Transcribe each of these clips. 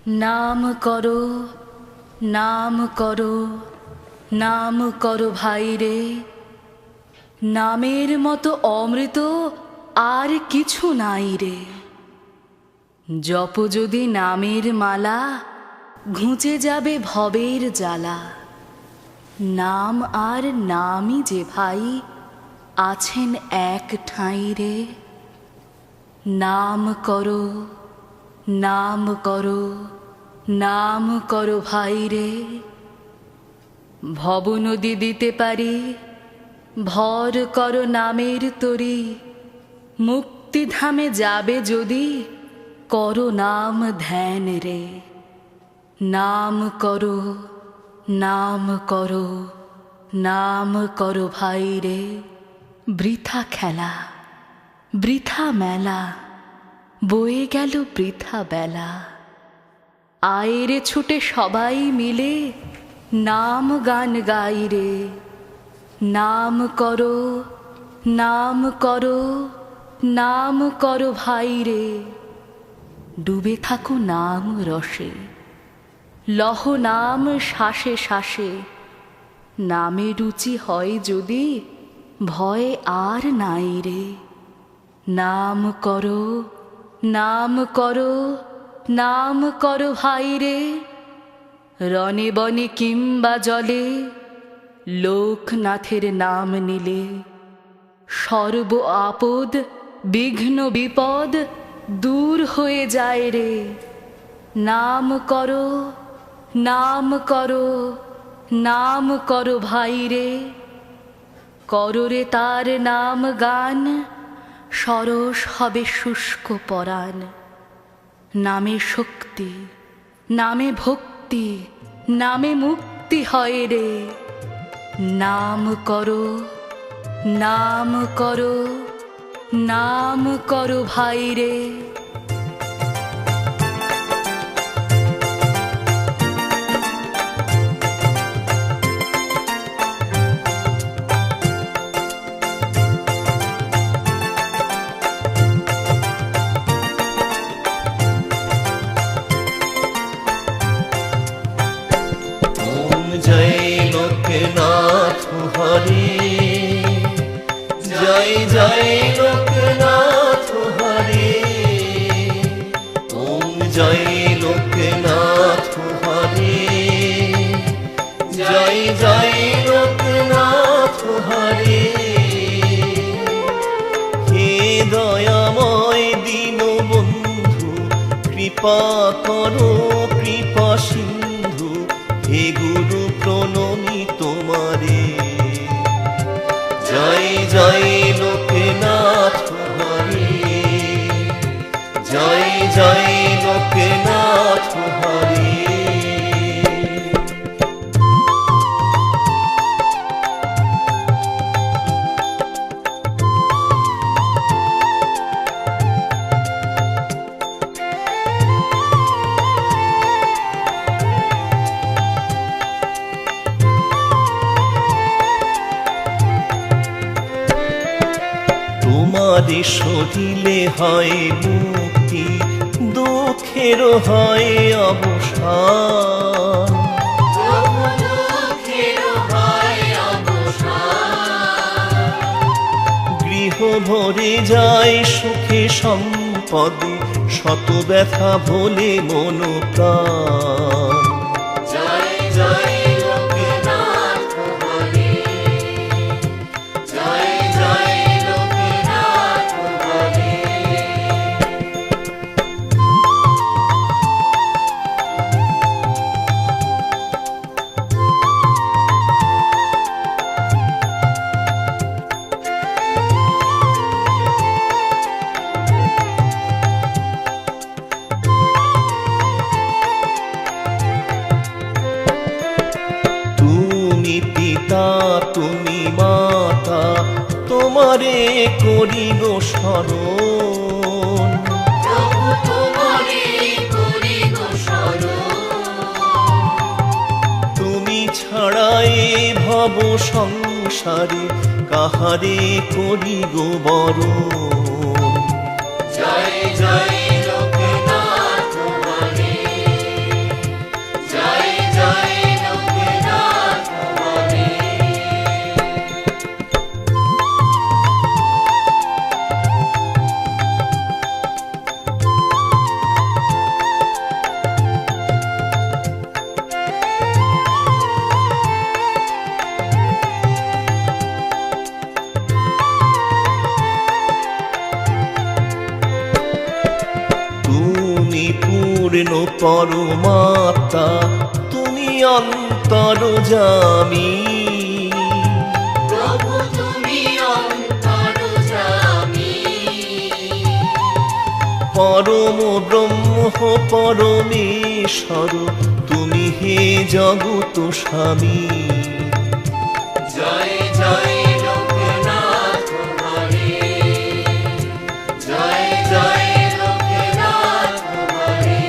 নাম করো, নাম করো, নাম করো ভাই রে। নামের মতো অমৃত আর কিছু নাই রে। জপ যদি নামের মালা, ঘুচে যাবে ভবের জ্বালা। নাম আর নামই যে ভাই, আছেন এক ঠাঁই রে। নাম করো, নাম করো, নাম করো ভাই রে। ভব নদী দিতে পারি, ভর করো নামের তরি। মুক্তিধামে যাবে যদি, করো নাম ধ্যান রে। নাম করো, নাম করো, নাম করো ভাই রে। বৃথা খেলা, বৃথা মেলা, বয়ে গেল বৃথা বেলা। আয়েরে ছুটে সবাই মিলে, নাম গান গাই রে। নাম করো, নাম করো, নাম করো ভাই রে। ডুবে থাকো নাম রসে, লহ নাম শ্বাসে শ্বাসে। নামে রুচি হয় যদি, ভয় আর নাই রে। নাম করো, নাম করো, নাম করো ভাই রে। রণে বনে কিংবা জলে, লোকনাথের নাম নিলে। সর্ব আপদ বিঘ্ন বিপদ দূর হয়ে যায় রে। নাম করো, নাম করো, নাম করো ভাই রে। করো রে তার নাম গান, সরস হবে শুষ্ক পরাণ। নামে শক্তি, নামে ভক্তি, নামে মুক্তি হয় রে। নাম করো, নাম করো, নাম করো ভাই রে। জয় লোকনাথ হরে, জয় জয় লোকনাথ হরে। ওম জয় লোকনাথ হরে, জয় জয় লোকনাথ হরে। হে দয়াময় দীনবন্ধু, কৃপা করো কৃপা সিন্ধু। হে গুরু প্রণমি তোমারে, জয় জয় লোকনাথ হরে, জয় জয় লোকনাথ হরে। তোমারে সহিলে হয় মুক্তি, দুঃখেরও হয় অবসান। গৃহ ভরে যায় সুখে সম্পদে, শত ব্যথা ভোলে মন প্রাণ। জয় জয় লোকনাথ হরে, জয় জয় লোকনাথ হরে। তুমি মাতা, তোমারে করি গো শরণ। তুমি ছাড়াই ভব সংসারে, কাহারে করি গো বরণ। জয় জয় লোকনাথ হরে, পূর্ণ পরমাত্মা তুমি অন্তর্যামী। প্রভু তুমি অন্তর্যামী। পরম ব্রহ্ম পরমেশ্বর তুমি হে জগত স্বামী। জয় জয় লোকনাথ হরে, জয় জয় লোকনাথ হরে।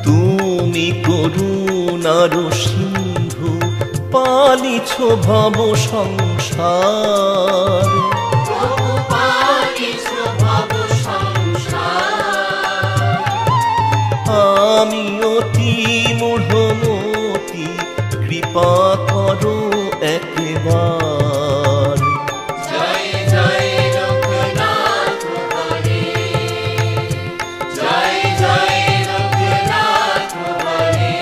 তুমি করুণার সিন্ধু পালিছ ভব সংসার। প্রভু পালিছ ভব সংসার। আমি অতি মূঢ়মতি কৃপা করো একবার। জয় জয় লোকনাথ হরে, জয় জয় লোকনাথ হরে।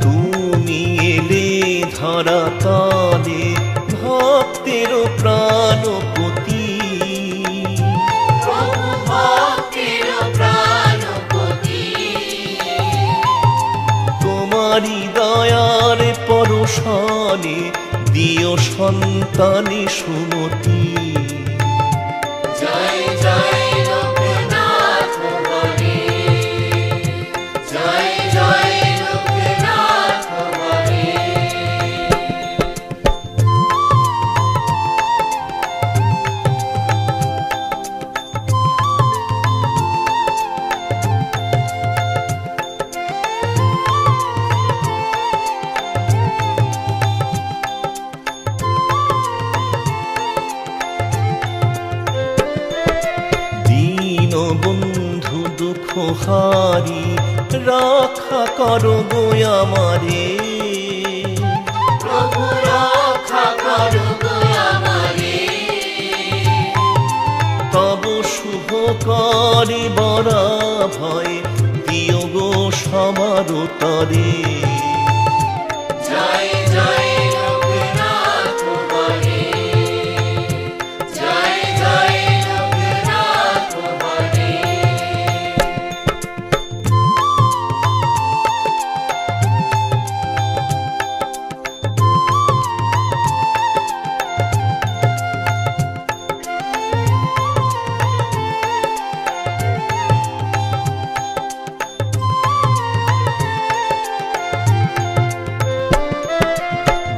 তুমি এলে ধরা তলে ভক্তের প্রাণপতি। প্রভু ভক্তের প্রাণপতি। তোমারি দয়ার পরশনে দিও সন্তানে সুমতি। জয় জয় লোকনাথ হরে, জয় জয় লোকনাথ হরে। দীন বন্ধু দুঃখ হারি রক্ষা করো গো আমারে। প্রভু রক্ষা করো গো আমারে। তব শুভ করে বরা ভয় দিও গো সবার তরে। জয় জয় লোকনাথ হরে, জয় জয় লোকনাথ হরে।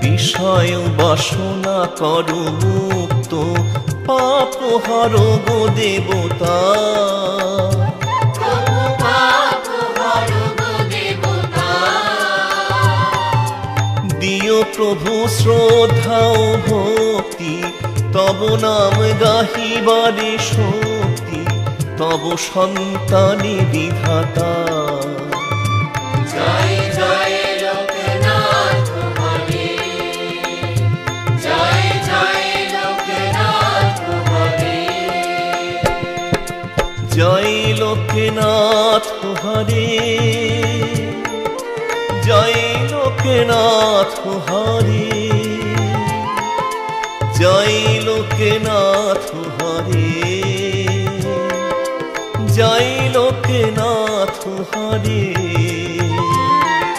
বিষয় বাসনা করো মুক্ত পাপ হরো গো দেবতা। প্রভু পাপ হরো গো দেবতা। দিও প্রভু শ্রদ্ধা ও ভক্তি তব নাম গাহিবারে শক্তি তব সন্তানে বিধাতা। জয় জয় লোকনাথ হরে, জয় জয় লোকনাথ হরে। জয় লোকনাথ হরে, জয় লোকনাথ হরে, জয় লোকনাথ হরে, জয় লোকনাথ হরে।